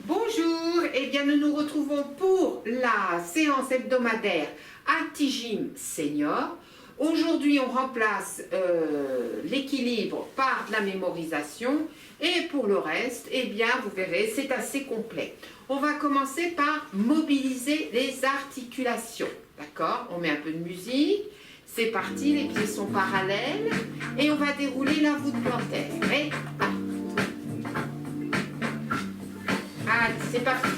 Bonjour, eh bien nous nous retrouvons pour la séance hebdomadaire Actigym Senior. Aujourd'hui on remplace l'équilibre par de la mémorisation et pour le reste, eh bien vous verrez, c'est assez complet. On va commencer par mobiliser les articulations, d'accord? On met un peu de musique, c'est parti, les pieds sont parallèles et on va dérouler la voûte plantaire. Et allez, c'est parti.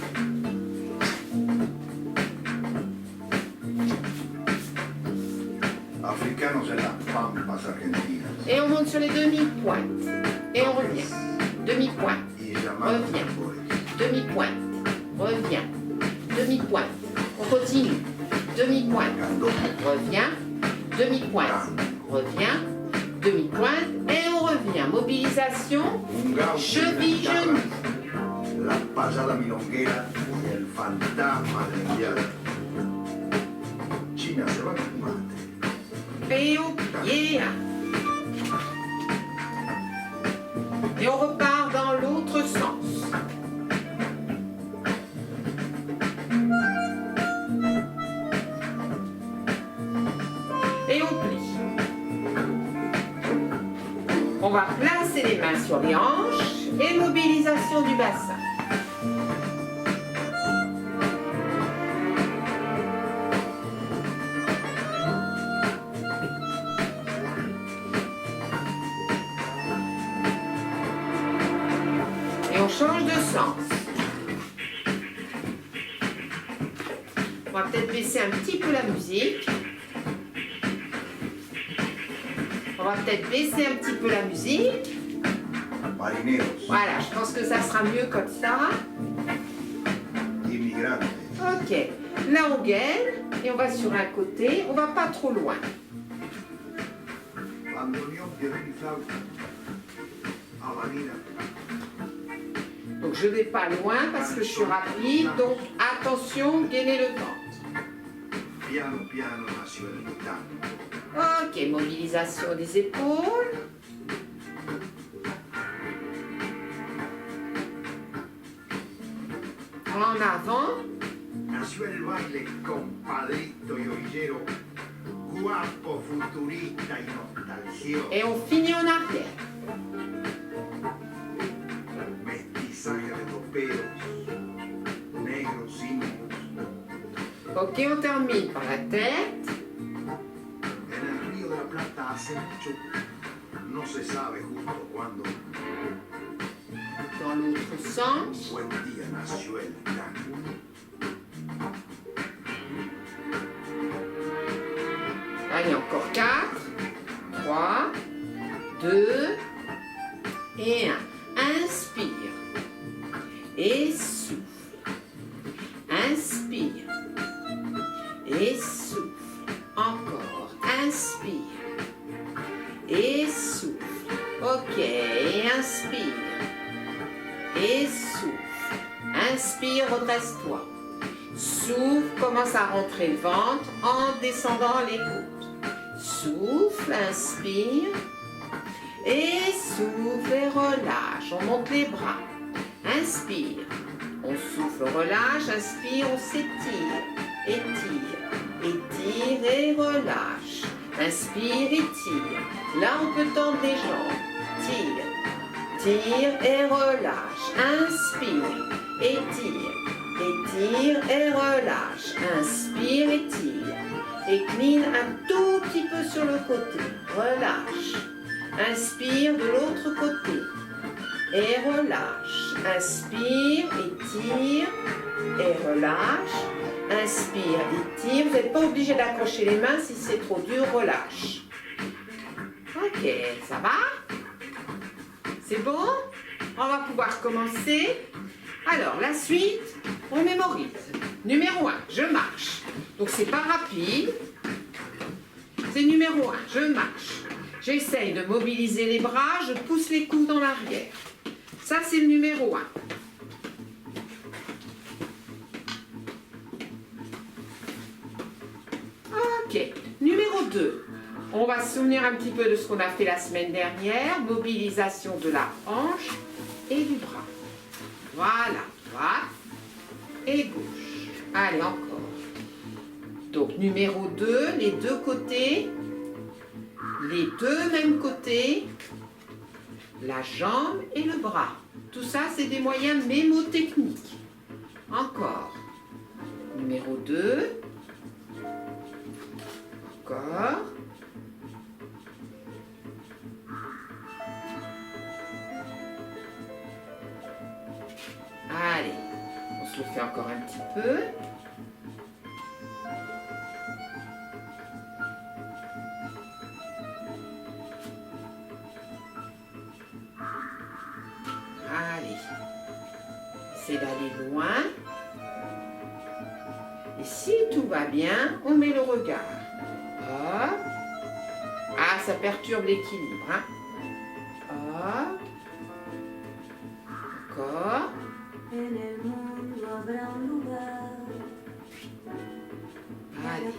Africanos en las pampas argentinas. Et on monte sur les demi-pointes. Et on revient. Demi-pointe. Y llamados Reviens. tambores. Demi-pointe. Reviens. Demi-pointe. On continue. Demi-pointe. Reviens. Demi-pointe. Reviens. Demi-pointe. Et on revient. Mobilisation. Un gaucho Cheville, de guitarra, genou. la pasada milonguera y el fantasma del diablo. China se va a combate. Et au pied. Et on repart dans l'autre sens. Et on plie. On va placer les mains sur les hanches et mobilisation du bassin. Et on change de sens. On va peut-être baisser un petit peu la musique. On va peut-être baisser un petit peu la musique. Marineros, Voilà, je pense que ça sera mieux comme ça. inmigrantes, Ok, là on gaine et on va sur un côté. On va pas trop loin. bandoneón, violín y flauta, habanera, Donc je vais pas loin parce que je suis rapide. Donc attention, gainez le ventre. piano, piano nació el tango. Ok, mobilisation des épaules. En avant. Nació el baile compadrito y orillero, guapo, futurista y nostalgioso. Et on finit en arrière. Mestizaje de toperos, negros, indios. Ok, on termine par la tête. En el Río de la Plata hace mucho, no se sabe justo cuándo, Dans l'autre sens. buen día nació el tango. Allez, encore 4, 3, 2 et 1. Inspire. Et souffle. Inspire. Et souffle. Encore. Inspire. Et souffle. Ok. Et inspire. Et souffle. Inspire, redresse-toi. Souffle, commence à rentrer le ventre en descendant les côtes. Souffle, inspire. Et souffle et relâche. On monte les bras. Inspire. On souffle, relâche. Inspire, on s'étire. Étire. Étire et relâche. Inspire, étire. Là, on peut tendre les jambes. Tire. Tire et relâche. Inspire. Étire. Étire et relâche. Inspire, étire. Incline un tout petit peu sur le côté. Relâche. Inspire de l'autre côté. Et relâche. Inspire, étire et relâche. Inspire, étire. Vous n'êtes pas obligé d'accrocher les mains si c'est trop dur. Relâche. Ok, ça va? C'est bon? On va pouvoir commencer. Alors, la suite, on mémorise. Numéro 1, je marche. Donc, c'est pas rapide. C'est numéro 1, je marche. J'essaye de mobiliser les bras, je pousse les coudes en arrière. Ça, c'est le numéro 1. Ok, numéro 2. On va se souvenir un petit peu de ce qu'on a fait la semaine dernière. Mobilisation de la hanche et du bras. Voilà, droite et gauche. Allez, encore. Donc, numéro 2, les deux côtés, les deux mêmes côtés, la jambe et le bras. Tout ça, c'est des moyens mémotechniques. Encore. Numéro 2. Encore. Allez, on se le fait encore un petit peu. Allez, c'est d'aller loin. Et si tout va bien, on met le regard. Hop. Ah, ça perturbe l'équilibre. Hein. Hop. Encore. Allez.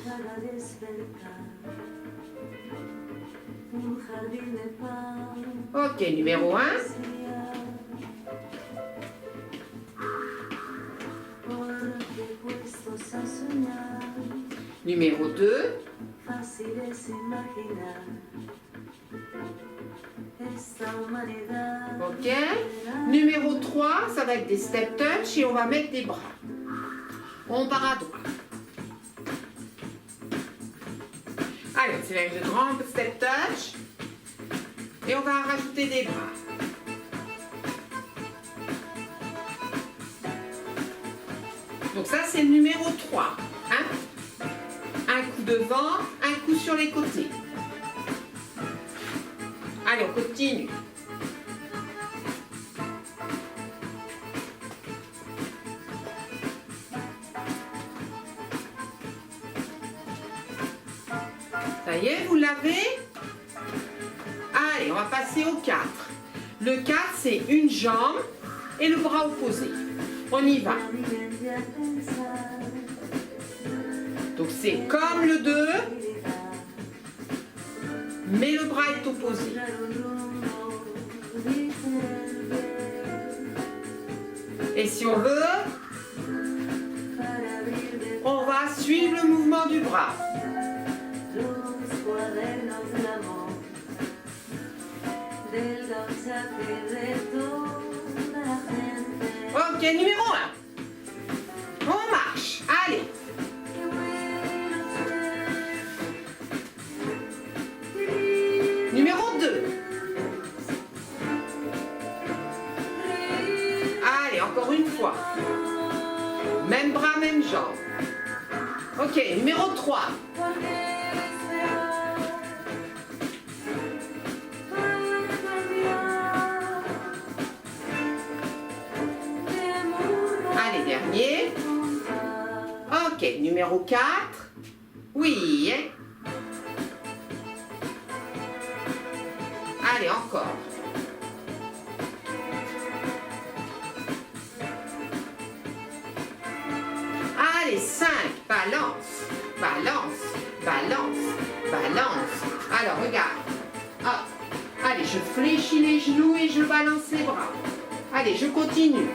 Ok, numéro 1. Numéro 2. Ok. Numéro 3, ça va être des step touch et on va mettre des bras. On part à droite. Allez, c'est avec le grand step touch. Et on va rajouter des bras. Donc ça, c'est le numéro 3. Hein? Un coup devant, un coup sur les côtés. Allez, on continue. Ça y est, vous l'avez? Allez, on va passer au 4. Le 4, c'est une jambe et le bras opposé. On y va. Donc c'est comme le 2, mais le bras est opposé. Et si on veut, on va suivre le mouvement du bras. Ok, numéro 1. On marche. Allez. Numéro 2. Allez, encore une fois. Même bras, même jambe. Ok, numéro 3. Allez, dernier. Ok, numéro 4. Oui. Allez, encore. Allez, 5. Balance, balance, balance, balance. Alors, regarde. Hop. Allez, je fléchis les genoux et je balance les bras. Allez, je continue.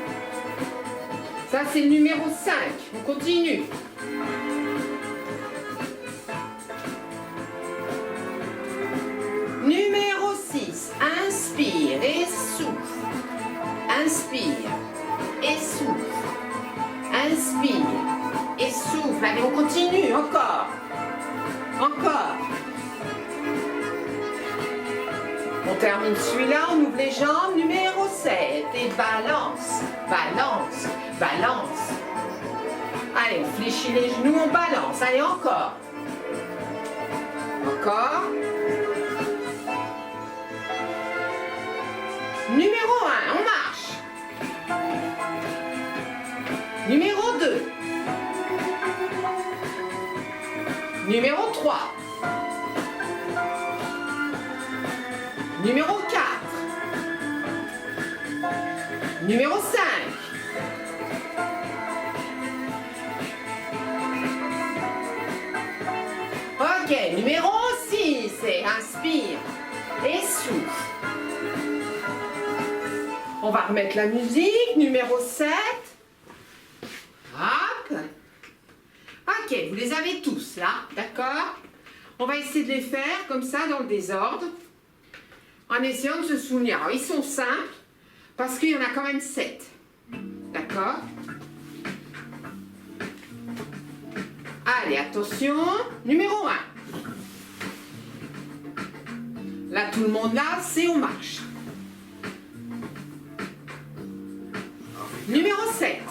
Ça, c'est le numéro 5. On continue. Numéro 6. Inspire et souffle. Inspire et souffle. Inspire et souffle. Allez, on continue. Encore. Encore. On termine celui-là, on ouvre les jambes. Numéro 7. Et balance, balance, balance. Allez, on fléchit les genoux, on balance. Allez, encore. Encore. Numéro 1, on marche. Numéro 2. Numéro 3. Numéro 4. Numéro 5. Ok, numéro 6. Et inspire et souffle. On va remettre la musique. Numéro 7. Ok, vous les avez tous là, d'accord? On va essayer de les faire comme ça dans le désordre, en essayant de se souvenir. Alors, ils sont simples, parce qu'il y en a quand même 7. D'accord? Allez, attention. Numéro 1. Là, tout le monde là, c'est on marche. Numéro 7.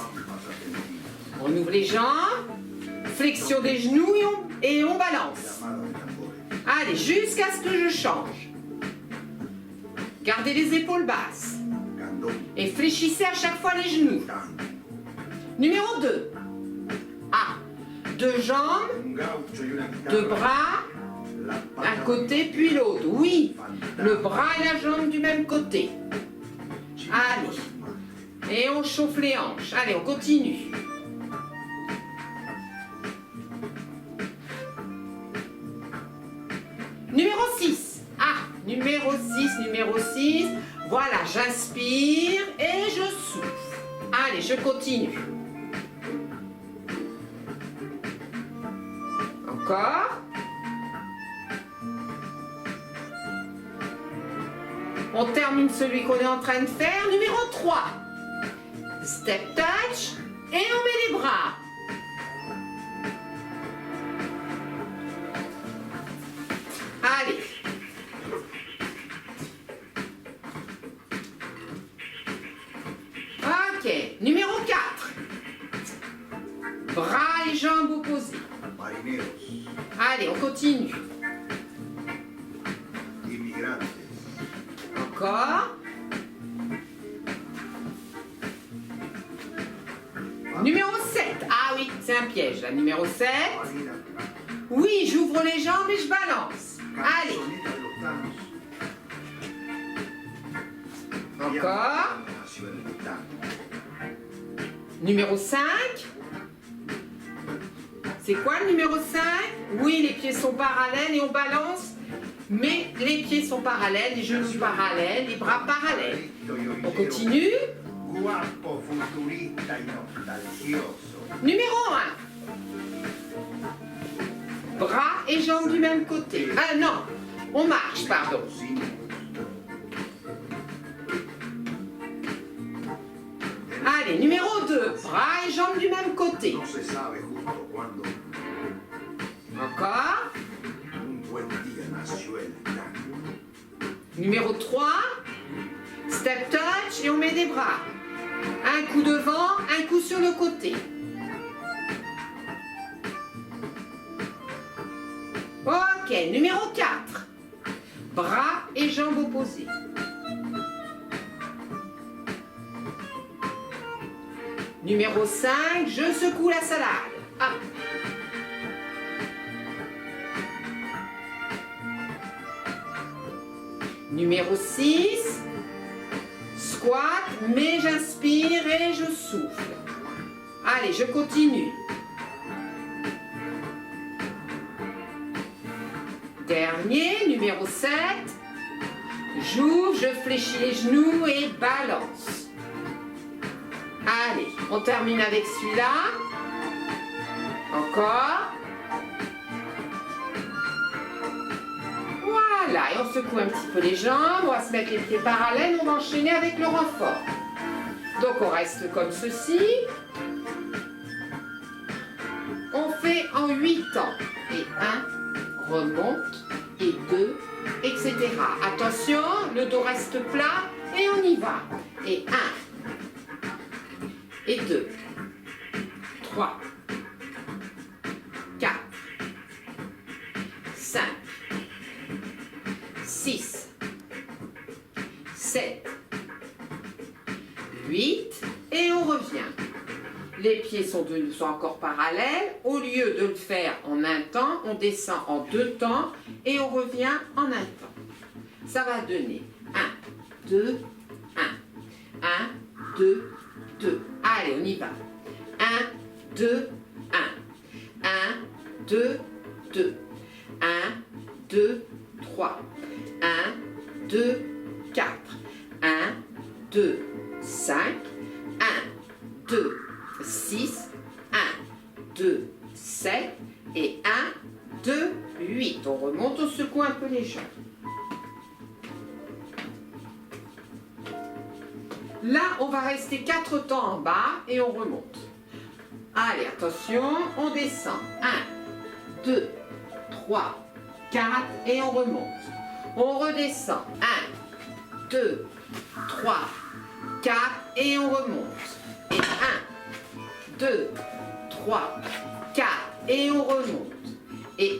On ouvre les jambes, flexion des genoux et on balance. Allez, jusqu'à ce que je change. Gardez les épaules basses. Et fléchissez à chaque fois les genoux. Numéro 2. Ah, 2 jambes, 2 bras, un côté puis l'autre. Oui, le bras et la jambe du même côté. Allez. Et on chauffe les hanches. Allez, on continue. Numéro 6. Ah, numéro 6. Voilà, j'inspire et je souffle. Allez, je continue. Encore. On termine celui qu'on est en train de faire. Numéro 3. Step touch et on met les bras. Allez. Ok. Numéro 4. Bras et jambes opposés. Allez, on continue. Encore. Numéro 7. Ah oui, c'est un piège là. Numéro 7. Oui, j'ouvre les jambes et je balance. Allez. Encore. Numéro 5. C'est quoi le numéro 5? Oui, les pieds sont parallèles et on balance. Mais les pieds sont parallèles, les genoux parallèles, les bras parallèles. On continue. Numéro 1. Bras et jambes du même côté. Ah non, on marche, pardon. Allez, numéro 2. Bras et jambes du même côté. Encore. Numéro 3. Step touch et on met des bras. Un coup devant, un coup sur le côté. Ok, numéro 4. Bras et jambes opposées. Numéro 5, je secoue la salade. Hop. Numéro 6, squat, mais j'inspire et je souffle. Allez, je continue. Dernier, numéro 7, j'ouvre, je fléchis les genoux et balance. Allez, on termine avec celui-là. Encore. Voilà, et on secoue un petit peu les jambes, on va se mettre les pieds parallèles, on va enchaîner avec le renfort. Donc on reste comme ceci. On fait en 8 temps. Et 1, remonte, et 2, etc. Attention, le dos reste plat, et on y va. Et 1, et 2, 3, 4, 5, 6, 7, 8 et on revient. Les pieds sont encore parallèles. Au lieu de le faire en un temps, on descend en 2 temps et on revient en un temps. Ça va donner 1, 2, 1, 1, 2, 2. Allez, on y va. 1, 2, 1. 1, 2, 2. 1, 2, 3. 1, 2, 4. 1, 2, 5. 1, 2, 6. 1, 2, 7. les jambes. Là, on va rester 4 temps en bas et on remonte. Allez, attention, on descend. 1, 2, 3, 4 et on remonte. On redescend. 1, 2, 3, 4 et on remonte. Et 1, 2, 3, 4 et on remonte. Et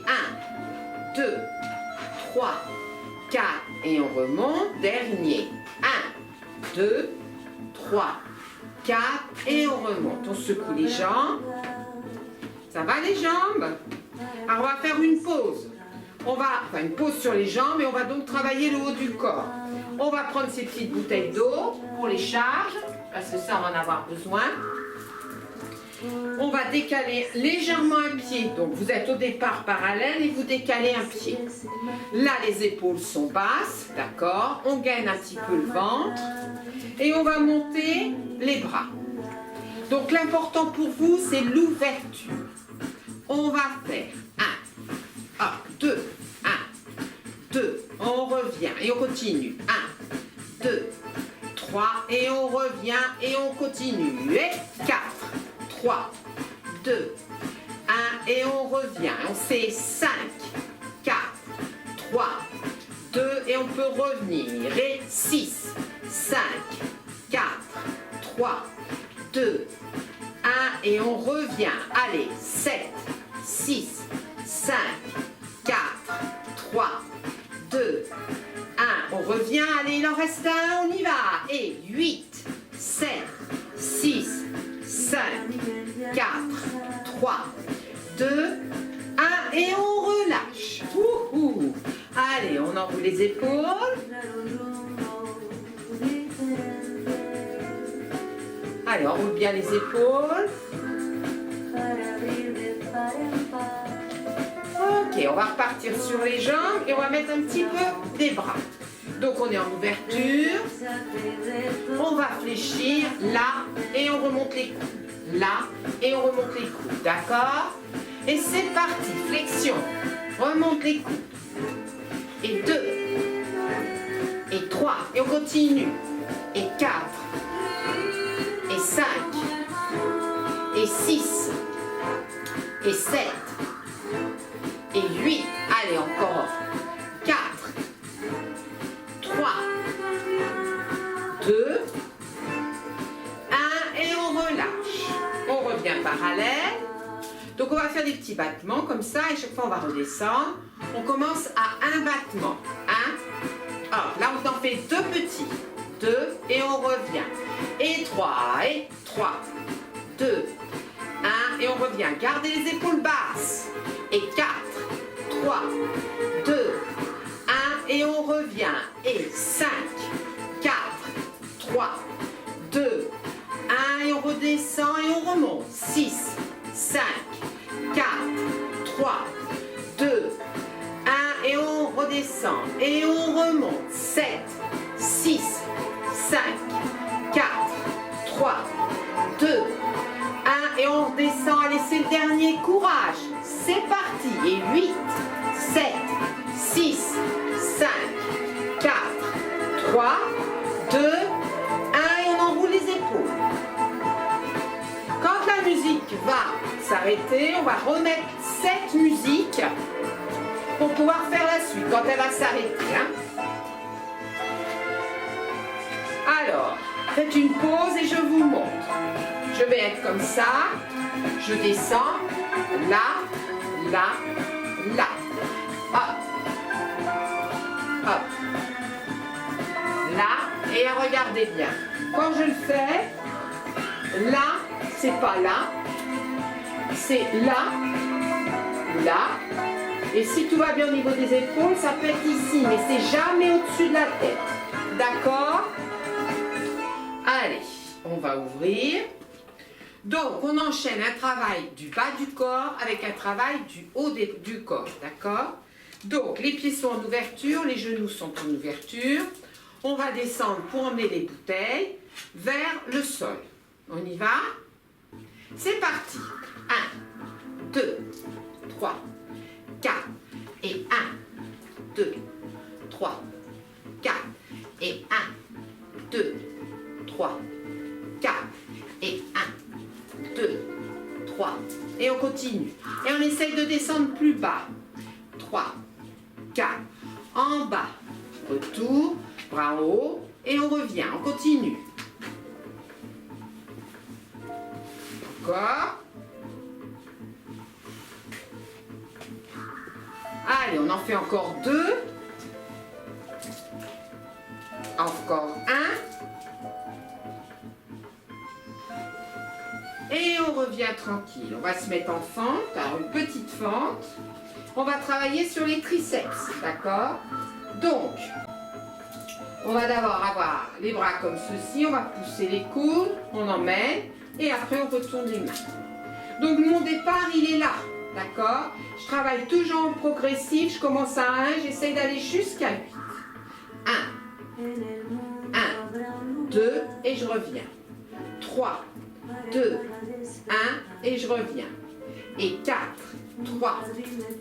1, 2, 3, 4 et on remonte. Dernier. 1, 2, 3, 4 et on remonte. On secoue les jambes. Ça va les jambes? Alors on va faire une pause. On va faire une pause sur les jambes et on va donc travailler le haut du corps. On va prendre ces petites bouteilles d'eau pour les charges, parce que ça on va en avoir besoin. On va décaler légèrement un pied. Donc vous êtes au départ parallèle et vous décalez un pied. Là les épaules sont basses, d'accord? On gaine un petit peu le ventre. Et on va monter les bras. Donc l'important pour vous, c'est l'ouverture. On va faire 1, 2, 1, 2, on revient et on continue. 1, 2, 3 et on revient et on continue. Et 4, 3, 2, 1 et on revient. On fait 5, 4, 3, 2 et on peut revenir. Et 6, 5, 4, 3, 2, 1 et on revient. Allez, 7, 6, 5, 4, 3, 2, 1. On revient. Allez, il en reste un, on y va. Et 8, 7, 6, 5, 4, 3, 2, 1 et on relâche. Ouhou. Allez, on enroule les épaules. Allez, on roule bien les épaules. Ok, on va repartir sur les jambes et on va mettre un petit peu des bras. Donc on est en ouverture. On va fléchir là et on remonte les coudes. Là et on remonte les coudes. D'accord? Et c'est parti. Flexion. Remonte les coudes. Et 2. Et 3. Et on continue. Et 4. Et 5, et 6, et 7, et 8, allez encore, 4, 3, 2, 1, et on relâche. On revient parallèle. Donc on va faire des petits battements comme ça, et chaque fois on va redescendre. On commence à un battement. 1, hop, là on en fait 2 petits. 2 et on revient. Et 3, et 3, 2, 1 et on revient. Gardez les épaules basses. Et 4, 3, 2, 1 et on revient. Et 5, 4, 3, 2, 1 et on redescend et on remonte. 6, 5, 4, 3, 2, 1 et on redescend. Et on remonte. 7, 6, 5, 4, 3, 2, 1 et on redescend. Allez, c'est le dernier. Courage. C'est parti. Et 8, 7, 6, 5, 4, 3, 2, 1 et on enroule les épaules. Quand la musique va s'arrêter, on va remettre cette musique pour pouvoir faire la suite quand elle va s'arrêter. Alors, faites une pause et je vous montre. Je vais être comme ça. Je descends. Là, là, là. Hop. Hop. Là. Et regardez bien. Quand je le fais, là, c'est pas là. C'est là. Là. Et si tout va bien au niveau des épaules, ça peut être ici. Mais c'est jamais au-dessus de la tête. D'accord ? Allez, on va ouvrir. Donc, on enchaîne un travail du bas du corps avec un travail du haut du corps, d'accord? Donc, les pieds sont en ouverture, les genoux sont en ouverture. On va descendre pour emmener les bouteilles vers le sol. On y va? C'est parti. 1, 2, 3, 4 et 1, 2, 3, 4. Et 1, 2, 3, 4. Et 1, 2, 3. Et on continue. Et on essaye de descendre plus bas. 3, 4. En bas. Retour. Bras en haut. Et on revient. On continue. Encore. Allez, on en fait encore 2. Encore 1. Et on revient tranquille. On va se mettre en fente. Alors, une petite fente. On va travailler sur les triceps. D'accord? Donc, on va d'abord avoir les bras comme ceci. On va pousser les coudes. On emmène. Et après, on retourne les mains. Donc, mon départ, il est là. D'accord? Je travaille toujours en progressif. Je commence à 1. J'essaye d'aller jusqu'à 8. 1. 1, 2, et je reviens. 3, 2, 1, et je reviens. Et 4, 3,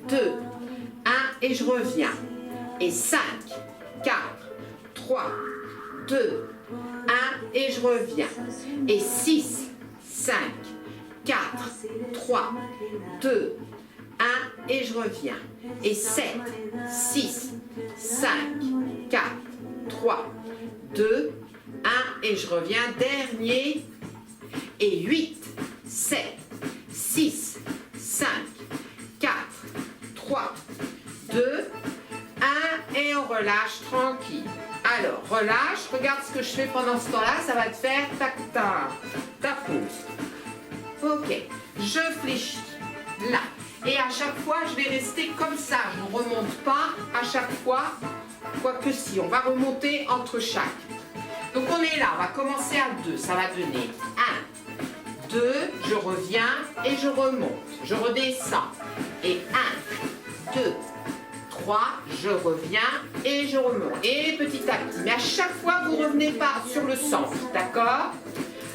2, 1, et je reviens. Et 5, 4, 3, 2, 1, et je reviens. Et 6, 5, 4, 3, 2, 1, et je reviens. Et 7, 6, 5, 4, 3, 2, 1, et je reviens. Dernier. Et 8, 7, 6, 5, 4, 3, 2, 1, et on relâche tranquille. Alors, relâche, regarde ce que je fais pendant ce temps-là, ça va te faire tac tac, ta pause. Ok, je fléchis, là. Et à chaque fois, je vais rester comme ça, je ne remonte pas à chaque fois, quoique si, on va remonter entre chaque. Donc on est là, on va commencer à 2, ça va donner 1, 2, je reviens et je remonte, je redescends. Et 1, 2, 3, je reviens et je remonte. Et petit à petit, mais à chaque fois, vous ne revenez pas sur le centre, d'accord?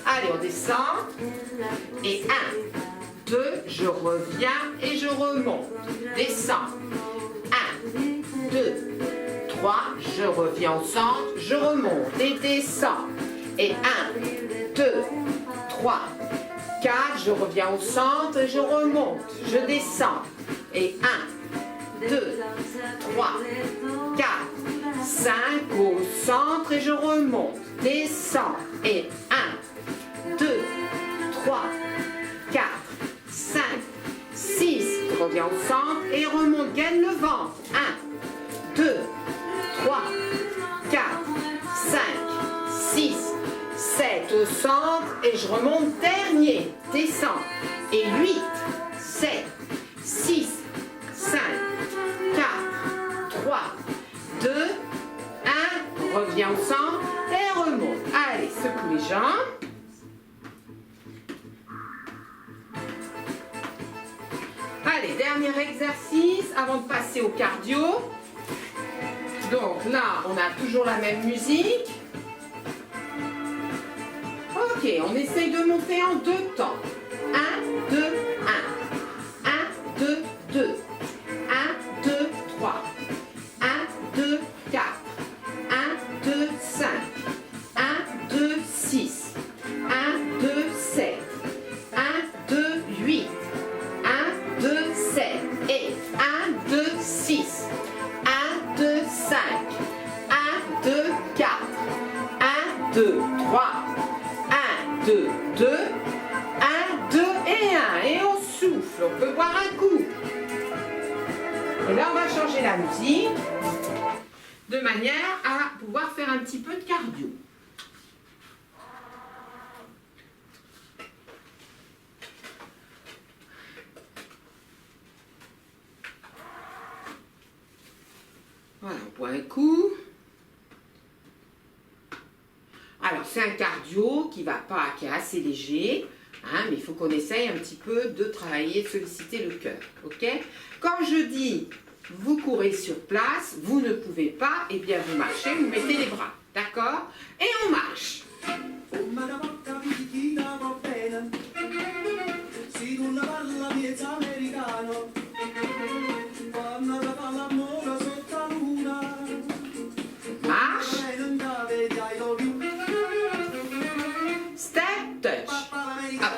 Allez, on descend. Et 1, 2, je reviens et je remonte. Descends. 1, 2, 3, je reviens au centre, je remonte et descends. Et 1, 2, 3, 4, je reviens au centre et je remonte, je descends. Et 1, 2, 3, 4, 5, au centre et je remonte, descends. Et 1, 2, 3, 4, 5, 6, je reviens au centre et remonte, gagne le ventre. 1, 2, 3, 4, 5, 6, 7 au centre et je remonte, dernier, descends. Et 8, 7, 6, 5, 4, 3, 2, 1, reviens au centre et remonte. Allez, secoue les jambes. Allez, dernier exercice avant de passer au cardio. Donc là, on a toujours la même musique. Ok, on essaye de monter en 2 temps. 1, 2, 1. 1, 2, 2. 1, 2, 3. 1, 2, 4. 1, 2, 5. 1, 2, 6. 1, 2, 7. 1, 2, 8. 1, 2, 7. Et 1, 2, 6. 1, 2, 5. 1, 2, 4. 1, 2, 3. 1, 2, 2, 1, 2 et 1. Et on souffle, on peut boire un coup. Et là, on va changer la musique de manière à pouvoir faire un petit peu de cardio. Voilà, on boit un coup. Alors, c'est un cardio qui est assez léger, hein, mais il faut qu'on essaye un petit peu de travailler, de solliciter le cœur, ok? Comme je dis, vous courez sur place, vous ne pouvez pas, eh bien vous marchez, vous mettez les bras, d'accord? Et on marche. Hop.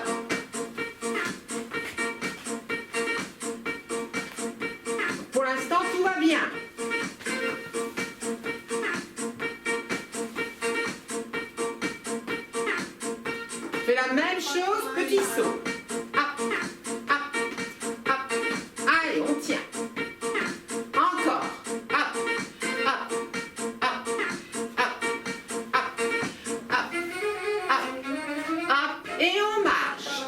Pour l'instant, tout va bien. Fais la même chose, petit saut. Hop, hop, hop. Allez, on tient. Encore. Hop, hop, hop, hop, hop, hop, hop, hop. Et on marche.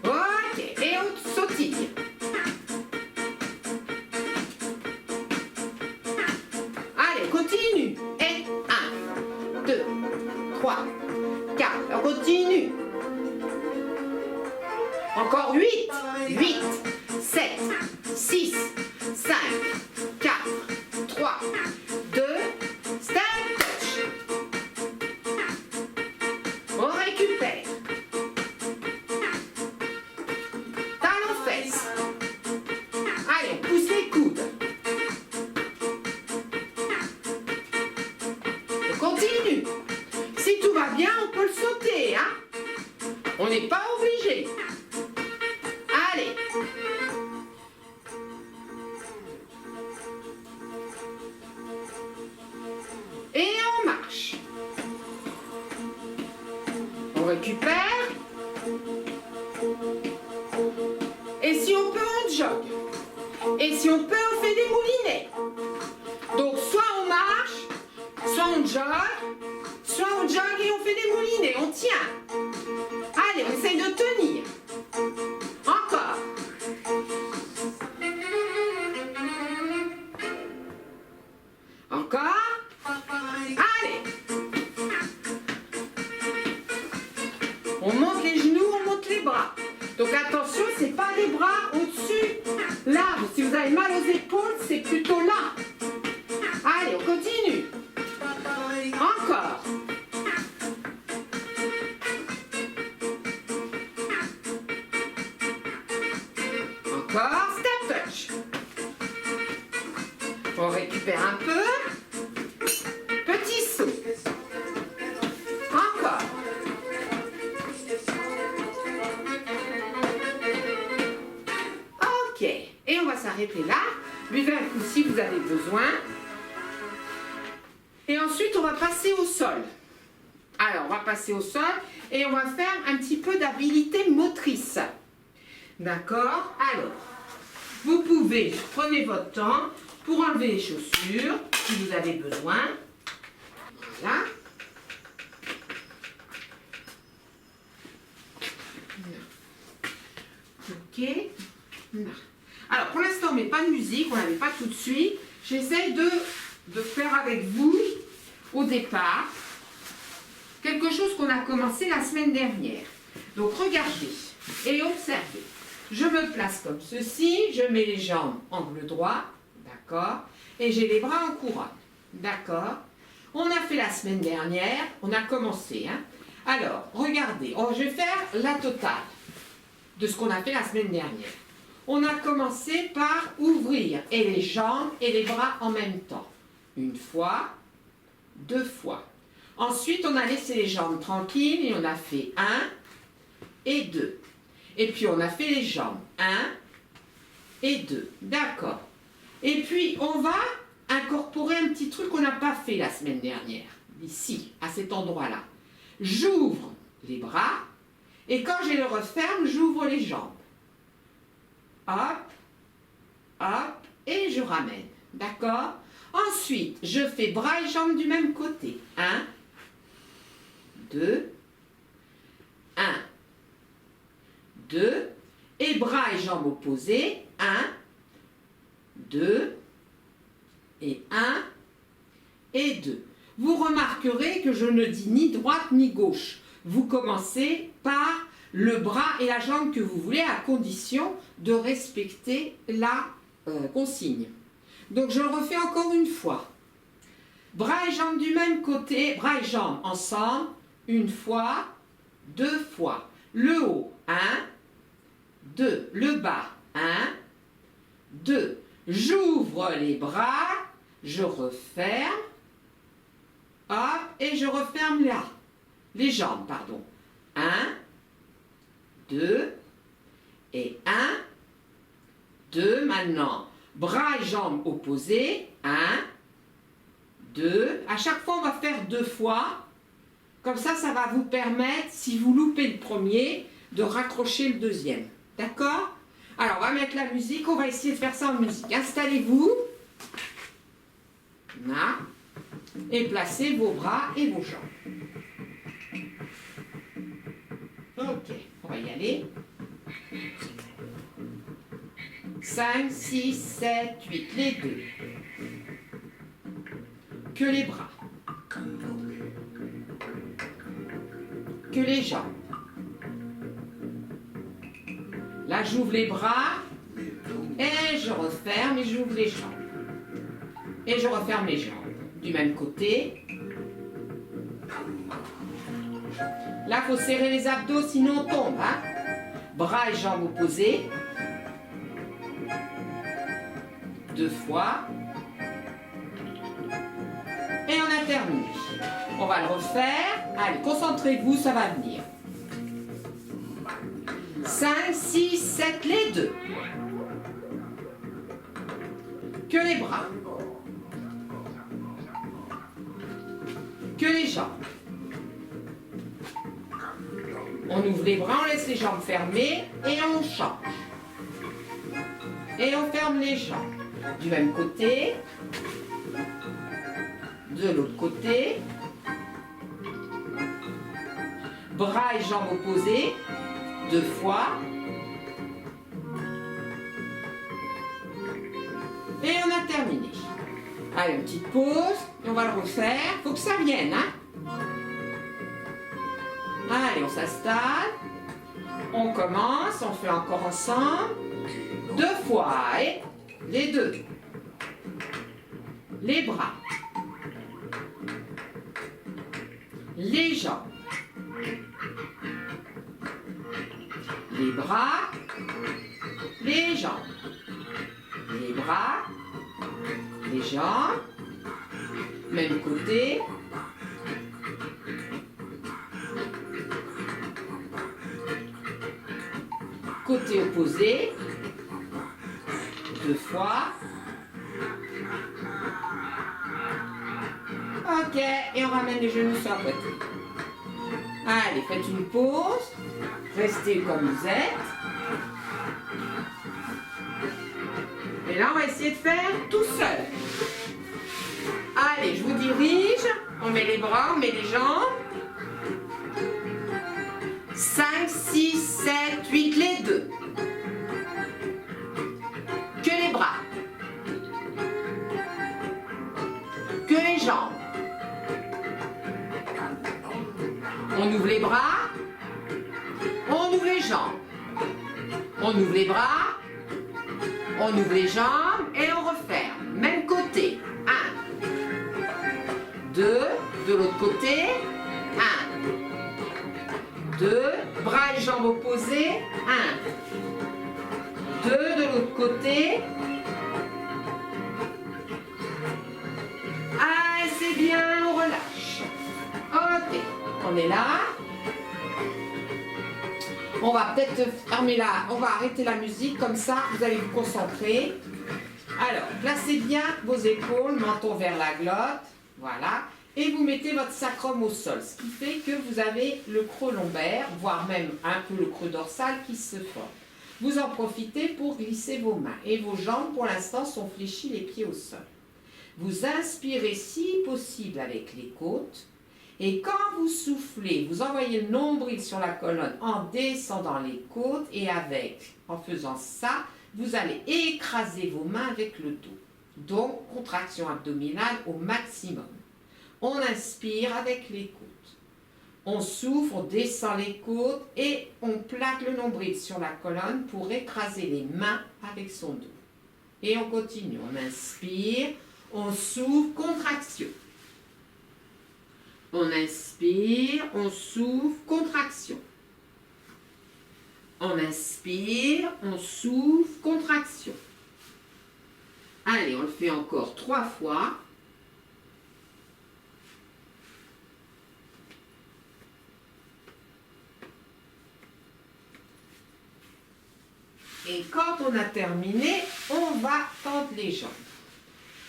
Ok, et on sautille. Allez, continue. Et 1, 2, 3, 4. On continue. Encore 8, 8, 7, 6, 5, 4, 3, 2, stand touch. On récupère. Talons fesses. Allez, on pousse les coudes. On continue. Si tout va bien, on peut le sauter, hein? On n'est pas obligé. Allez. Et on marche. On récupère. Et si on peut, on jogue. Et si on peut, on fait des moulinets. Donc soit on marche, soit on jogue et on fait des moulinets. On tient. Allez, on essaye de tenir. Encore. Encore. Allez. On monte les genoux, on monte les bras. Donc attention, c'est pas les bras au-dessus. Là, si vous avez mal aux épaules, c'est plutôt là. Allez, on continue. Encore. Encore, step touch. On récupère un peu. Petit saut. Encore. Ok. Et on va s'arrêter là. Buvez un coup si vous avez besoin. Et ensuite, on va passer au sol. Alors, on va passer au sol et on va faire un petit peu d'habilité motrice. D'accord? Alors, vous pouvez, prenez votre temps pour enlever les chaussures si vous avez besoin. Voilà. Ok. Alors, pour l'instant, on ne met pas de musique, on ne la met pas tout de suite. J'essaie de faire avec vous, au départ, quelque chose qu'on a commencé la semaine dernière. Donc, regardez et observez. Je me place comme ceci, je mets les jambes angle droit, d'accord, et j'ai les bras en couronne, d'accord. On a fait la semaine dernière, on a commencé, hein. Alors, regardez, je vais faire la totale de ce qu'on a fait la semaine dernière. On a commencé par ouvrir et les jambes et les bras en même temps. Une fois, deux fois. Ensuite, on a laissé les jambes tranquilles et on a fait 1 et 2. Et puis, on a fait les jambes 1 et 2. D'accord. Et puis, on va incorporer un petit truc qu'on n'a pas fait la semaine dernière. Ici, à cet endroit-là. J'ouvre les bras et quand je les referme, j'ouvre les jambes. Hop, hop, et je ramène. D'accord? Ensuite, je fais bras et jambes du même côté. 1, 2, 1, 2, et bras et jambes opposés. 1, 2, et 1, et 2. Vous remarquerez que je ne dis ni droite ni gauche. Vous commencez par le bras et la jambe que vous voulez, à condition de respecter la consigne. Donc je le refais encore une fois. Bras et jambes du même côté, bras et jambes ensemble, une fois, deux fois. Le haut, 1, 2. Le bas, 1, 2. J'ouvre les bras, je referme, et je referme là. Les jambes, pardon. 1, 2, et 1, 2. Maintenant, bras et jambes opposés. 1, 2. À chaque fois, on va faire 2 fois. Comme ça va vous permettre, si vous loupez le premier, de raccrocher le deuxième. D'accord? Alors, on va mettre la musique. On va essayer de faire ça en musique. Installez-vous. Là. Et placez vos bras et vos jambes. Ok, on va y aller. 5, 6, 7, 8, les 2. Que les bras. Que les jambes. Là, j'ouvre les bras. Et je referme et j'ouvre les jambes. Et je referme les jambes. Du même côté. Là, il faut serrer les abdos, sinon on tombe. Hein? Bras et jambes opposés. 2 fois. Et on a terminé. On va le refaire. Allez, concentrez-vous, ça va venir. 5, 6, 7, les 2. Que les bras. Que les jambes. On ouvre les bras, on laisse les jambes fermées et on change. Et on ferme les jambes. Du même côté. De l'autre côté. Bras et jambes opposés. 2 fois. Et on a terminé. Allez, une petite pause. Et on va le refaire. Faut que ça vienne, hein? Allez, on s'installe. On commence. On fait encore ensemble. 2 fois. Et les 2. Les bras. Les jambes. Les bras. Les jambes. Les bras. Les jambes. Même côté. Côté opposé. 2 fois. Ok, et on ramène les genoux sur la poitrine. Allez, faites une pause. Restez comme vous êtes. Et là, on va essayer de faire tout seul. Allez, je vous dirige. On met les bras, on met les jambes. 5, 6, 7, 8, les 2. Que les bras. Que les jambes. On ouvre les bras. On ouvre les jambes. On ouvre les bras. On ouvre les jambes et on referme. Même côté. 1. 2. De l'autre côté. 1. 2. Bras et jambes opposés. 1. 2. De l'autre côté. Ah, c'est bien, on relâche. Ok, on est là. On va peut-être fermer on va arrêter la musique, comme ça vous allez vous concentrer. Alors, placez bien vos épaules, menton vers la glotte, voilà, et vous mettez votre sacrum au sol, ce qui fait que vous avez le creux lombaire, voire même un peu le creux dorsal qui se forme. Vous en profitez pour glisser vos mains, et vos jambes pour l'instant sont fléchies, les pieds au sol. Vous inspirez si possible avec les côtes. Et quand vous soufflez, vous envoyez le nombril sur la colonne en descendant les côtes et en faisant ça, vous allez écraser vos mains avec le dos. Donc, contraction abdominale au maximum. On inspire avec les côtes. On souffle, on descend les côtes et on plaque le nombril sur la colonne pour écraser les mains avec son dos. Et on continue. On inspire, on souffle, contraction. On inspire, on souffle, contraction. On inspire, on souffle, contraction. Allez, on le fait encore 3 fois. Et quand on a terminé, on va tendre les jambes.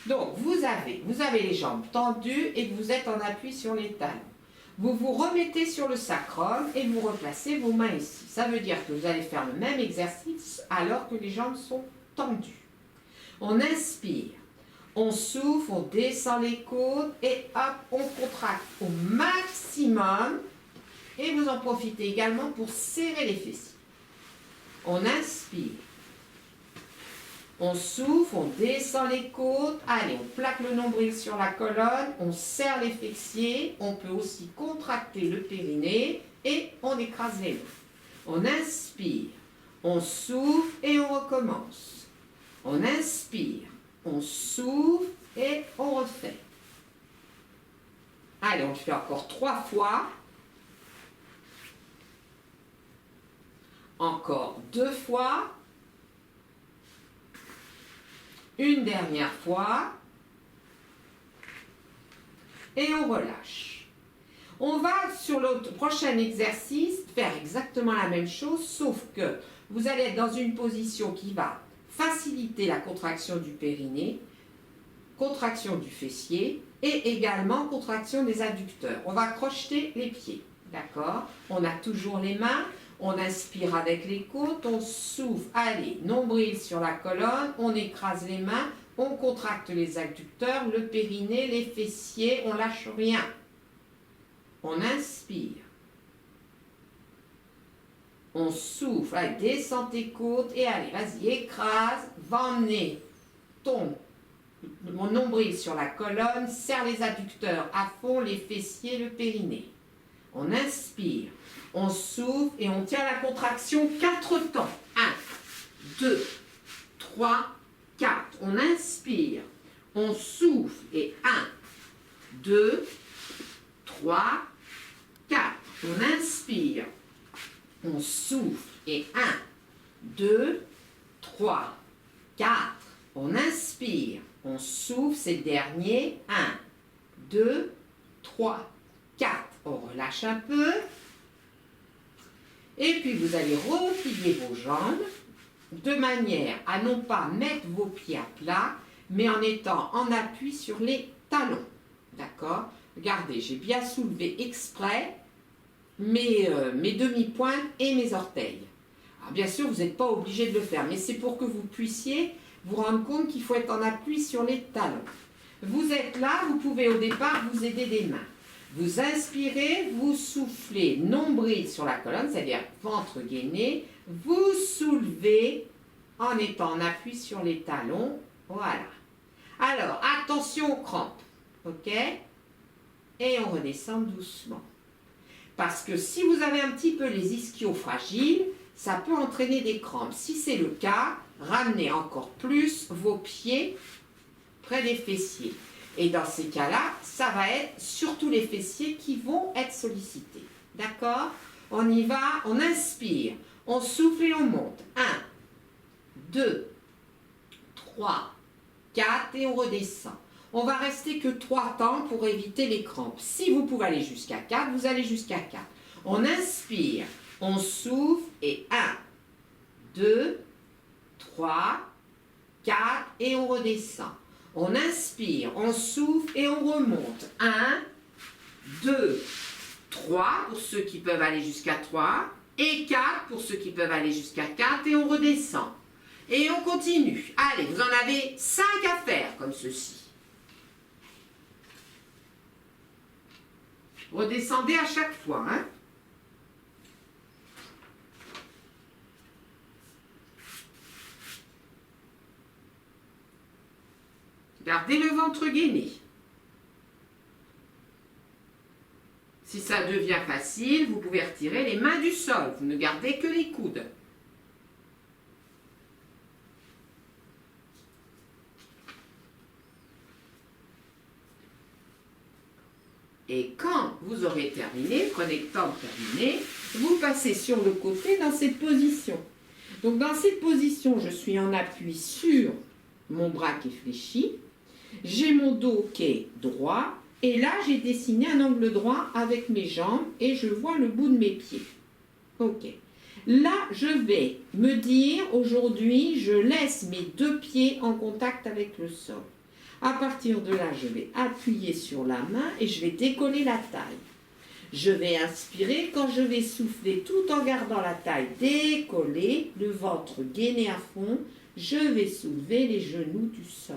Donc, vous avez les jambes tendues et vous êtes en appui sur les talons. Vous vous remettez sur le sacrum et vous replacez vos mains ici. Ça veut dire que vous allez faire le même exercice alors que les jambes sont tendues. On inspire, on souffle, on descend les côtes et hop, on contracte au maximum. Et vous en profitez également pour serrer les fessiers. On inspire. On souffle, on descend les côtes. Allez, on plaque le nombril sur la colonne. On serre les fessiers. On peut aussi contracter le périnée. Et on écrase les mains. On inspire. On souffle et on recommence. On inspire. On souffle et on refait. Allez, on le fait encore 3 fois. Encore 2 fois. Une dernière fois. Et on relâche. On va sur le prochain exercice faire exactement la même chose, sauf que vous allez être dans une position qui va faciliter la contraction du périnée, contraction du fessier et également contraction des adducteurs. On va crocheter les pieds, d'accord? On a toujours les mains. On inspire avec les côtes, on souffle, allez, nombril sur la colonne, on écrase les mains, on contracte les adducteurs, le périnée, les fessiers, on lâche rien. On inspire. On souffle, allez, descends tes côtes et allez, vas-y, écrase, va emmener mon nombril sur la colonne, serre les adducteurs à fond, les fessiers, le périnée. On inspire. On souffle et on tient la contraction 4 temps. 1, 2, 3, 4. On inspire. On souffle et 1, 2, 3, 4. On inspire. On souffle et 1, 2, 3, 4. On inspire. On souffle, c'est le dernier. 1, 2, 3, 4. On relâche un peu. Et puis vous allez replier vos jambes de manière à non pas mettre vos pieds à plat, mais en étant en appui sur les talons. D'accord? Regardez, j'ai bien soulevé exprès mes demi-pointes et mes orteils. Alors bien sûr, vous n'êtes pas obligé de le faire, mais c'est pour que vous puissiez vous rendre compte qu'il faut être en appui sur les talons. Vous êtes là, vous pouvez au départ vous aider des mains. Vous inspirez, vous soufflez nombril sur la colonne, c'est-à-dire ventre gainé. Vous soulevez en étant en appui sur les talons. Voilà. Alors, attention aux crampes. OK? Et on redescend doucement. Parce que si vous avez un petit peu les ischios fragiles, ça peut entraîner des crampes. Si c'est le cas, ramenez encore plus vos pieds près des fessiers. Et dans ces cas-là, ça va être surtout les fessiers qui vont être sollicités. D'accord? On y va, on inspire, on souffle et on monte. 1, 2, 3, 4 et on redescend. On va rester que 3 temps pour éviter les crampes. Si vous pouvez aller jusqu'à 4, vous allez jusqu'à 4. On inspire, on souffle et 1, 2, 3, 4 et on redescend. On inspire, on souffle et on remonte. 1, 2, 3 pour ceux qui peuvent aller jusqu'à 3 et 4 pour ceux qui peuvent aller jusqu'à 4 et on redescend. Et on continue. Allez, vous en avez 5 à faire comme ceci. Redescendez à chaque fois, hein. Gardez le ventre gainé. Si ça devient facile, vous pouvez retirer les mains du sol. Vous ne gardez que les coudes. Et quand vous aurez terminé, prenez le temps de terminer, vous passez sur le côté dans cette position. Donc dans cette position, je suis en appui sur mon bras qui est fléchi. J'ai mon dos qui est droit et là j'ai dessiné un angle droit avec mes jambes et je vois le bout de mes pieds. Ok. Là, je vais me dire, aujourd'hui, je laisse mes 2 pieds en contact avec le sol. À partir de là, je vais appuyer sur la main et je vais décoller la taille. Je vais inspirer, quand je vais souffler tout en gardant la taille décollée, le ventre gainé à fond, je vais soulever les genoux du sol.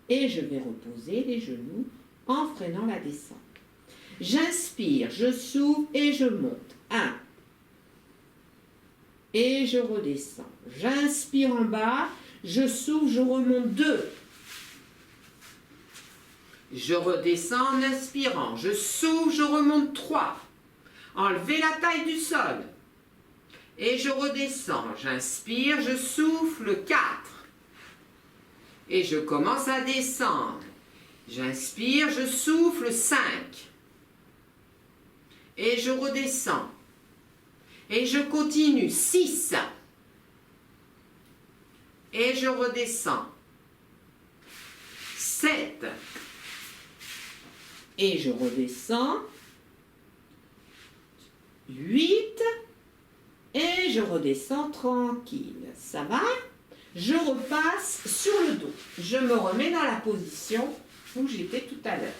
Et je vais reposer les genoux en freinant la descente. J'inspire, je souffle et je monte. 1. Et je redescends. J'inspire en bas, je souffle, je remonte. 2. Je redescends en inspirant. Je souffle, je remonte. 3. Enlevez la taille du sol. Et je redescends. J'inspire, je souffle. 4. Et je commence à descendre. J'inspire, je souffle. 5. Et je redescends. Et je continue. 6. Et je redescends. 7. Et je redescends. 8. Et je redescends tranquille. Ça va? Je repasse sur le dos. Je me remets dans la position où j'étais tout à l'heure.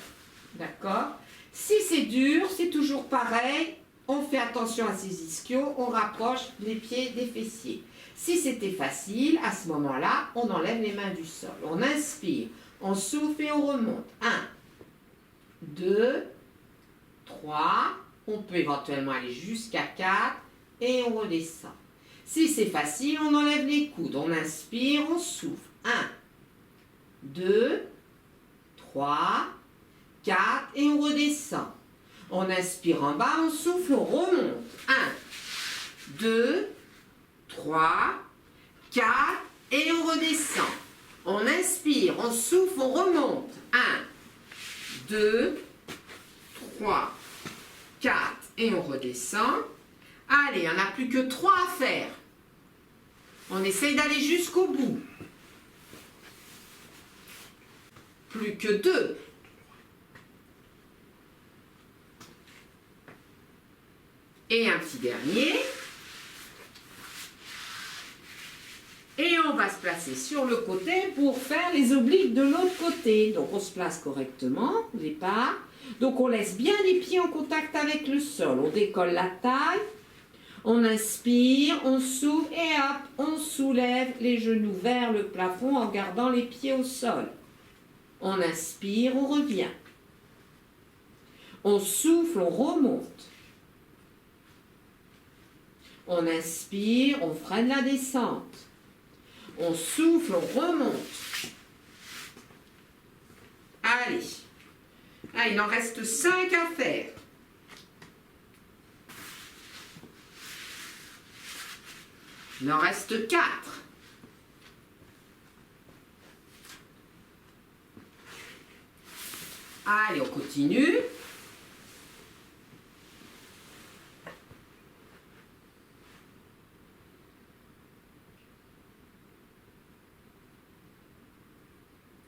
D'accord? Si c'est dur, c'est toujours pareil. On fait attention à ses ischios, on rapproche les pieds des fessiers. Si c'était facile, à ce moment-là, on enlève les mains du sol. On inspire, on souffle et on remonte. 1, 2, 3, on peut éventuellement aller jusqu'à 4 et on redescend. Si c'est facile, on enlève les coudes. On inspire, on souffle. 1, 2, 3, 4 et on redescend. On inspire en bas, on souffle, on remonte. 1, 2, 3, 4 et on redescend. On inspire, on souffle, on remonte. 1, 2, 3, 4 et on redescend. Allez, il n'y en a plus que 3 à faire. On essaye d'aller jusqu'au bout. Plus que 2. Et un petit dernier. Et on va se placer sur le côté pour faire les obliques de l'autre côté. Donc on se place correctement au départ. Donc on laisse bien les pieds en contact avec le sol. On décolle la taille. On inspire, on souffle et hop, on soulève les genoux vers le plafond en gardant les pieds au sol. On inspire, on revient. On souffle, on remonte. On inspire, on freine la descente. On souffle, on remonte. Allez. Ah, il en reste 5 à faire. Il en reste 4. Allez, on continue.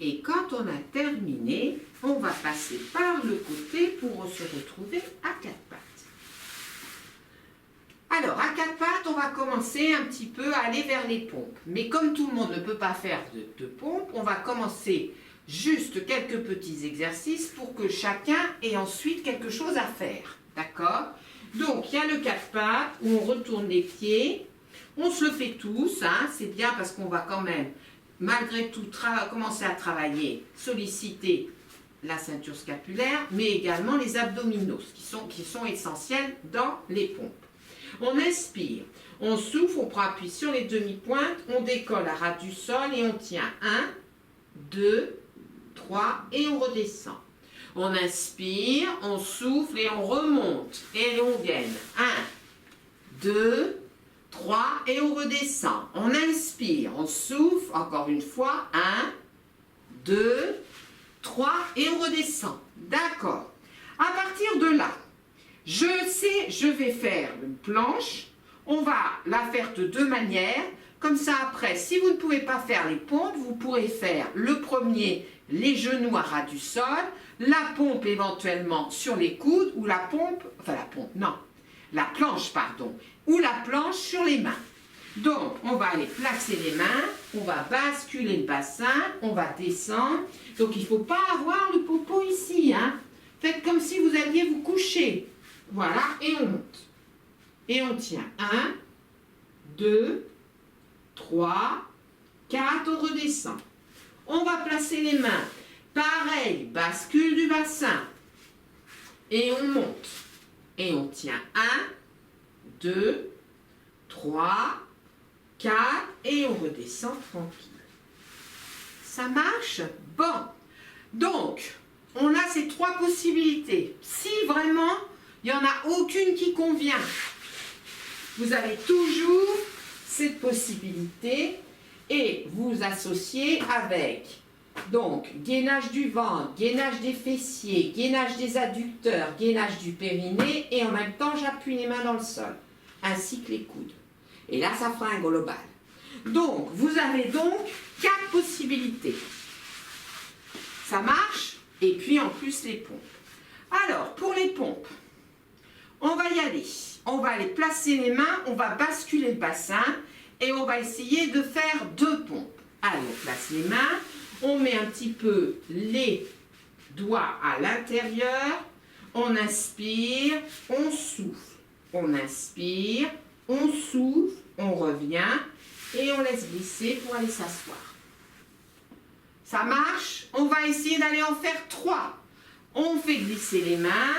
Et quand on a terminé, on va passer par le côté pour se retrouver à 4 pattes. Alors, à 4 pattes, on va commencer un petit peu à aller vers les pompes. Mais comme tout le monde ne peut pas faire de pompes, on va commencer juste quelques petits exercices pour que chacun ait ensuite quelque chose à faire. D'accord? Donc, il y a le 4 pattes où on retourne les pieds. On se le fait tous, hein, c'est bien parce qu'on va quand même, malgré tout, commencer à travailler, solliciter la ceinture scapulaire, mais également les abdominaux, qui sont essentiels dans les pompes. On inspire, on souffle, on prend appui sur les demi-pointes, on décolle à ras du sol et on tient 1, 2, 3 et on redescend. On inspire, on souffle et on remonte et on gaine 1, 2, 3 et on redescend. On inspire, on souffle, encore une fois, 1, 2, 3 et on redescend. D'accord. À partir de là, je sais, je vais faire une planche. On va la faire de 2 manières. Comme ça, après, si vous ne pouvez pas faire les pompes, vous pourrez faire le premier, les genoux à ras du sol, la pompe éventuellement sur les coudes, ou la planche, pardon, ou la planche sur les mains. Donc, on va aller placer les mains, on va basculer le bassin, on va descendre. Donc, il ne faut pas avoir le popo ici, hein. Faites comme si vous alliez vous coucher. Voilà, et on monte. Et on tient. 1, 2, 3, 4, on redescend. On va placer les mains. Pareil, bascule du bassin. Et on monte. Et on tient 1, 2, 3, 4, et on redescend tranquille. Ça marche? Bon. Donc, on a ces 3 possibilités. Si vraiment, il n'y en a aucune qui convient, vous avez toujours cette possibilité et vous associez avec, donc, gainage du ventre, gainage des fessiers, gainage des adducteurs, gainage du périnée, et en même temps, j'appuie les mains dans le sol, ainsi que les coudes. Et là, ça fera un global. Donc, vous avez donc 4 possibilités. Ça marche? Et puis, en plus, les pompes. Alors, pour les pompes, on va y aller. On va aller placer les mains, on va basculer le bassin et on va essayer de faire 2 pompes. Allez, on place les mains, on met un petit peu les doigts à l'intérieur, on inspire, on souffle. On inspire, on souffle, on revient et on laisse glisser pour aller s'asseoir. Ça marche? On va essayer d'aller en faire 3. On fait glisser les mains,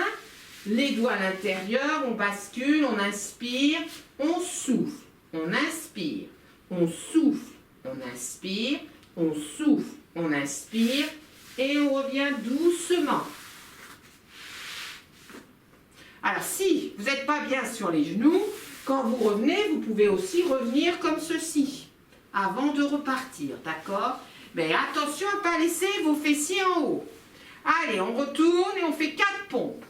les doigts à l'intérieur, on bascule, on inspire, on souffle, on inspire, on souffle, on inspire, on souffle, on inspire et on revient doucement. Alors si vous n'êtes pas bien sur les genoux, quand vous revenez, vous pouvez aussi revenir comme ceci, avant de repartir, d'accord? Mais attention à ne pas laisser vos fessiers en haut. Allez, on retourne et on fait 4 pompes.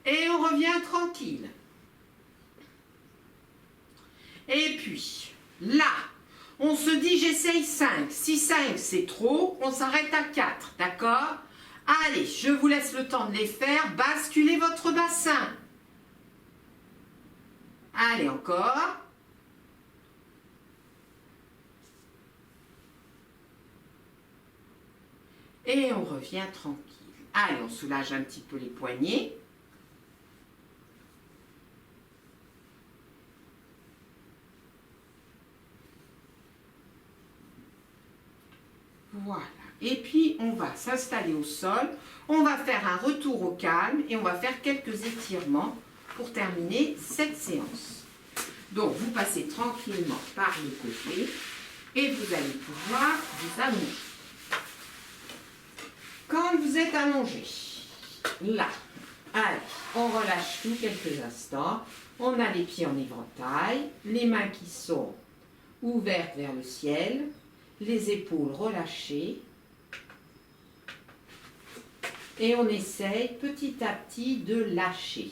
Et on revient tranquille. Et puis, là, on se dit j'essaye 5. Si 5 c'est trop, on s'arrête à 4, d'accord? Allez, je vous laisse le temps de les faire. Basculez votre bassin. Allez, encore. Et on revient tranquille. Allez, on soulage un petit peu les poignets. Voilà. Et puis, on va s'installer au sol. On va faire un retour au calme et on va faire quelques étirements pour terminer cette séance. Donc, vous passez tranquillement par le côté et vous allez pouvoir vous allonger. Quand vous êtes allongé, là, allez, on relâche tout quelques instants. On a les pieds en éventail, les mains qui sont ouvertes vers le ciel, les épaules relâchées. Et on essaye petit à petit de lâcher.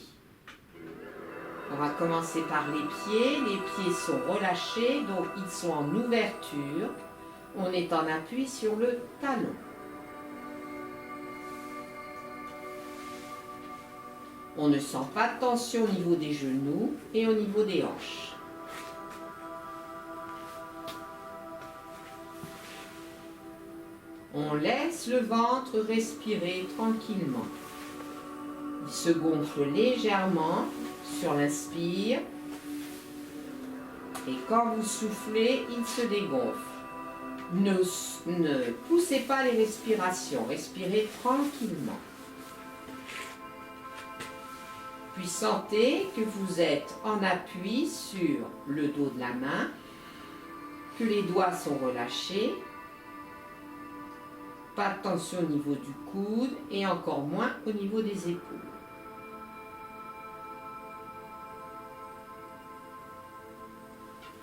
On va commencer par les pieds. Les pieds sont relâchés, donc ils sont en ouverture. On est en appui sur le talon. On ne sent pas de tension au niveau des genoux et au niveau des hanches. On laisse le ventre respirer tranquillement. Il se gonfle légèrement sur l'inspire. Et quand vous soufflez, il se dégonfle. Ne poussez pas les respirations. Respirez tranquillement. Puis sentez que vous êtes en appui sur le dos de la main, que les doigts sont relâchés. Pas de tension au niveau du coude et encore moins au niveau des épaules.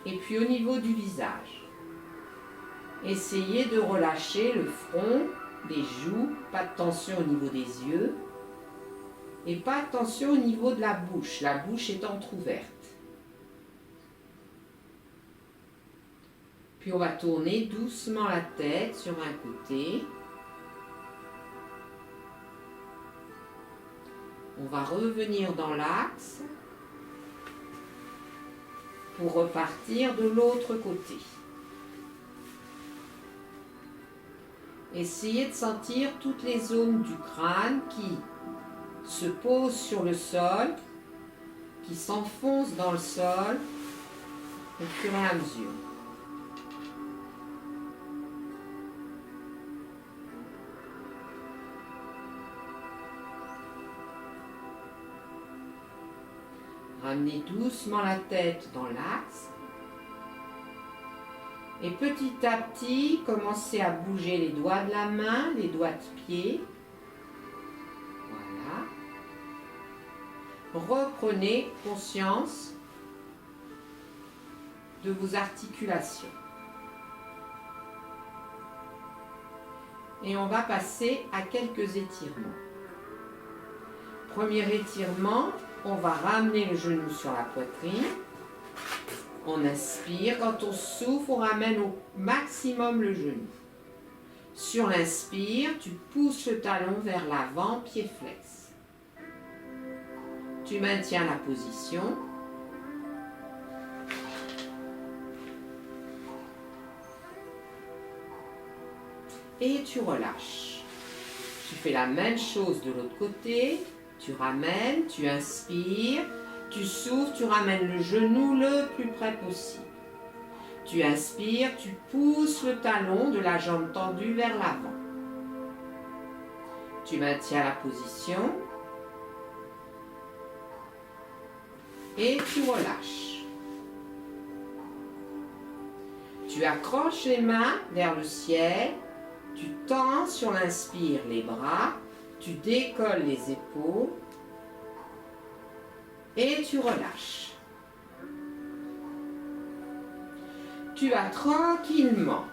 Et puis au niveau du visage, essayez de relâcher le front, les joues, pas de tension au niveau des yeux et pas de tension au niveau de la bouche est entrouverte. Puis on va tourner doucement la tête sur un côté. On va revenir dans l'axe pour repartir de l'autre côté. Essayez de sentir toutes les zones du crâne qui se posent sur le sol, qui s'enfoncent dans le sol au fur et à mesure. Ramenez doucement la tête dans l'axe. Et petit à petit, commencez à bouger les doigts de la main, les doigts de pied. Voilà. Reprenez conscience de vos articulations. Et on va passer à quelques étirements. Premier étirement, on va ramener le genou sur la poitrine. On inspire. Quand on souffle, on ramène au maximum le genou. Sur l'inspire, tu pousses le talon vers l'avant, pied flex. Tu maintiens la position. Et tu relâches. Tu fais la même chose de l'autre côté. Tu ramènes, tu inspires, tu souffles, tu ramènes le genou le plus près possible. Tu inspires, tu pousses le talon de la jambe tendue vers l'avant. Tu maintiens la position. Et tu relâches. Tu accroches les mains vers le ciel. Tu tends sur l'inspire les bras. Tu décolles les épaules et tu relâches. Tu vas tranquillement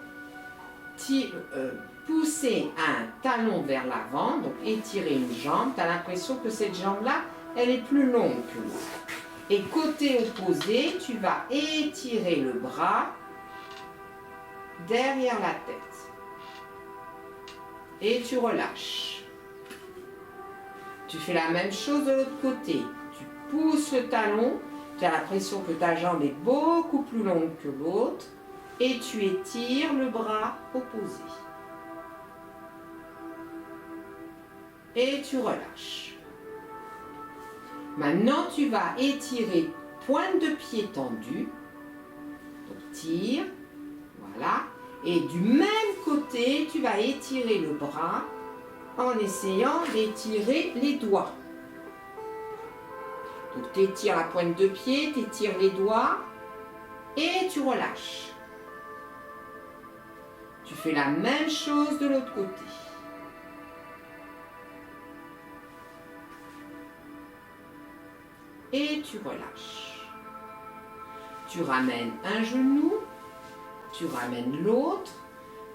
pousser un talon vers l'avant, donc étirer une jambe. Tu as l'impression que cette jambe-là, elle est plus longue que l'autre. Et côté opposé, tu vas étirer le bras derrière la tête. Et tu relâches. Tu fais la même chose de l'autre côté. Tu pousses le talon, tu as l'impression que ta jambe est beaucoup plus longue que l'autre et tu étires le bras opposé. Et tu relâches. Maintenant, tu vas étirer pointe de pied tendue. Donc, tire. Voilà. Et du même côté, tu vas étirer le bras en essayant d'étirer les doigts. Donc tu étires la pointe de pied, tu étires les doigts et tu relâches. Tu fais la même chose de l'autre côté. Et tu relâches. Tu ramènes un genou, tu ramènes l'autre.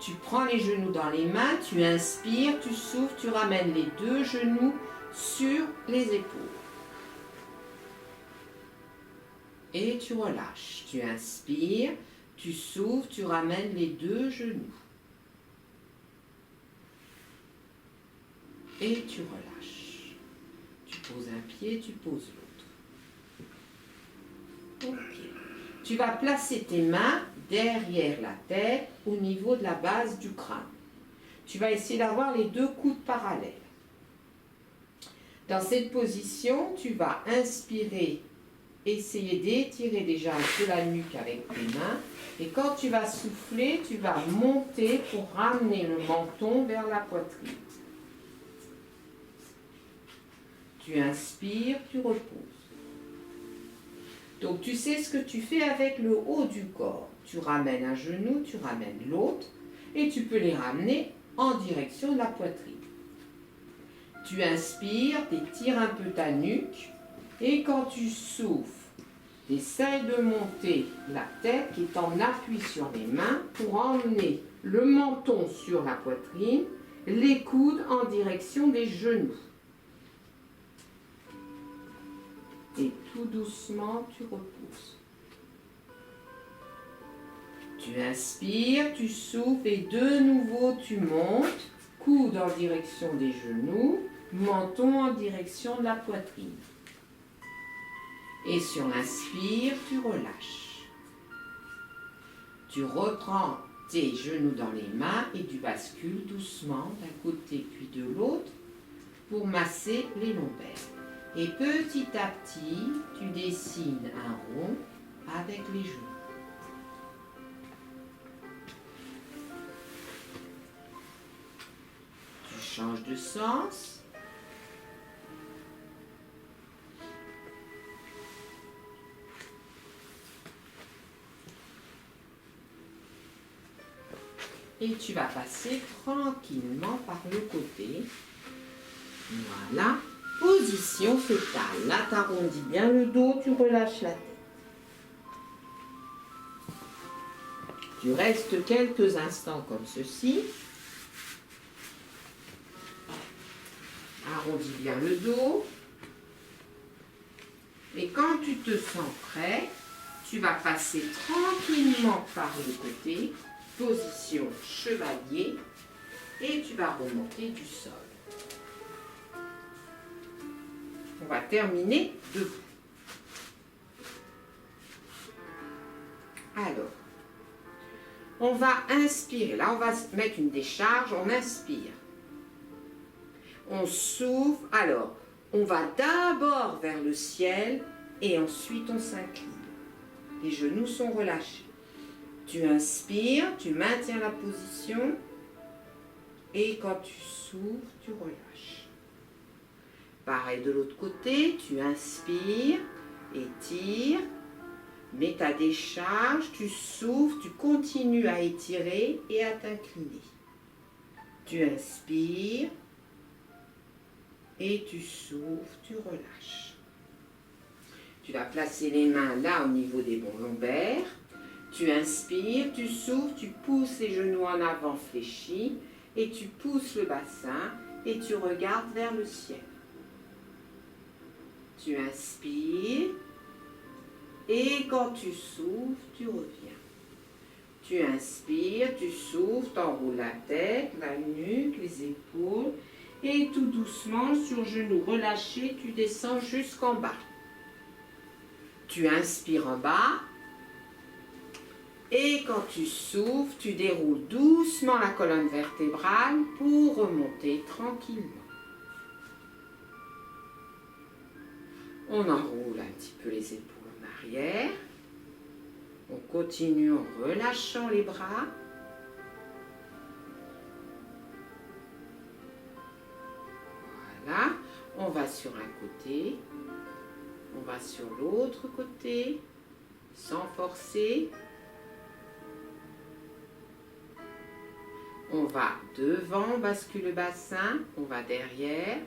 Tu prends les genoux dans les mains, tu inspires, tu souffles, tu ramènes les deux genoux sur les épaules. Et tu relâches. Tu inspires, tu souffles, tu ramènes les deux genoux. Et tu relâches. Tu poses un pied, tu poses l'autre. Ok. Tu vas placer tes mains derrière la tête, au niveau de la base du crâne. Tu vas essayer d'avoir les deux coudes parallèles. Dans cette position, tu vas inspirer, essayer d'étirer déjà un peu la nuque avec tes mains. Et quand tu vas souffler, tu vas monter pour ramener le menton vers la poitrine. Tu inspires, tu reposes. Donc tu sais ce que tu fais avec le haut du corps. Tu ramènes un genou, tu ramènes l'autre et tu peux les ramener en direction de la poitrine. Tu inspires, tu étires un peu ta nuque et quand tu souffles, tu essaies de monter la tête qui est en appui sur les mains pour emmener le menton sur la poitrine, les coudes en direction des genoux. Et tout doucement, tu reposes. Tu inspires, tu souffles et de nouveau tu montes, coude en direction des genoux, menton en direction de la poitrine. Et sur l'inspire, tu relâches. Tu reprends tes genoux dans les mains et tu bascules doucement d'un côté puis de l'autre pour masser les lombaires. Et petit à petit, tu dessines un rond avec les genoux. Tu changes de sens. Et tu vas passer tranquillement par le côté. Voilà. Position fétale. Là, tu arrondis bien le dos, tu relâches la tête. Tu restes quelques instants comme ceci. Arrondis bien le dos. Et quand tu te sens prêt, tu vas passer tranquillement par le côté. Position chevalier. Et tu vas remonter du sol. On va terminer debout. Alors, on va inspirer. Là, on va mettre une décharge. On inspire. On souffle. Alors, on va d'abord vers le ciel et ensuite on s'incline. Les genoux sont relâchés. Tu inspires, tu maintiens la position et quand tu souffles, tu relâches. Pareil de l'autre côté, tu inspires, étires, mets ta décharge, tu souffles, tu continues à étirer et à t'incliner. Tu inspires et tu souffles, tu relâches. Tu vas placer les mains là au niveau des bons lombaires. Tu inspires, tu souffles, tu pousses les genoux en avant fléchis et tu pousses le bassin et tu regardes vers le ciel. Tu inspires et quand tu souffles, tu reviens. Tu inspires, tu souffles, t'enroules la tête, la nuque, les épaules et tout doucement sur genoux relâchés, tu descends jusqu'en bas. Tu inspires en bas. Et quand tu souffles, tu déroules doucement la colonne vertébrale pour remonter tranquillement. On enroule un petit peu les épaules en arrière. On continue en relâchant les bras. Voilà. On va sur un côté. On va sur l'autre côté. Sans forcer. On va devant, on bascule le bassin, on va derrière,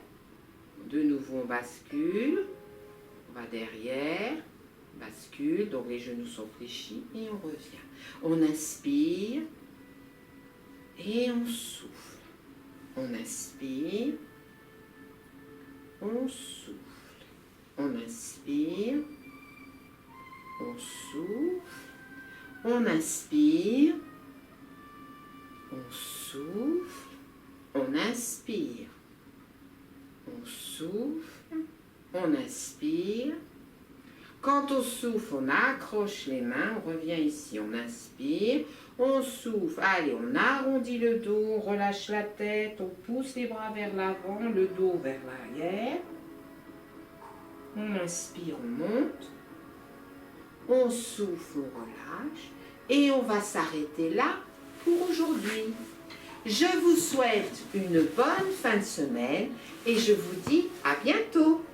de nouveau on bascule, on va derrière, bascule, donc les genoux sont fléchis et on revient. On inspire et on souffle. On inspire, on souffle. On inspire, on souffle, on inspire, on souffle, on inspire, on souffle, on inspire. Quand on souffle, on accroche les mains, on revient ici, on inspire, on souffle, allez, on arrondit le dos, on relâche la tête, on pousse les bras vers l'avant, le dos vers l'arrière. On inspire, on monte, on souffle, on relâche et on va s'arrêter là pour aujourd'hui. Je vous souhaite une bonne fin de semaine et je vous dis à bientôt.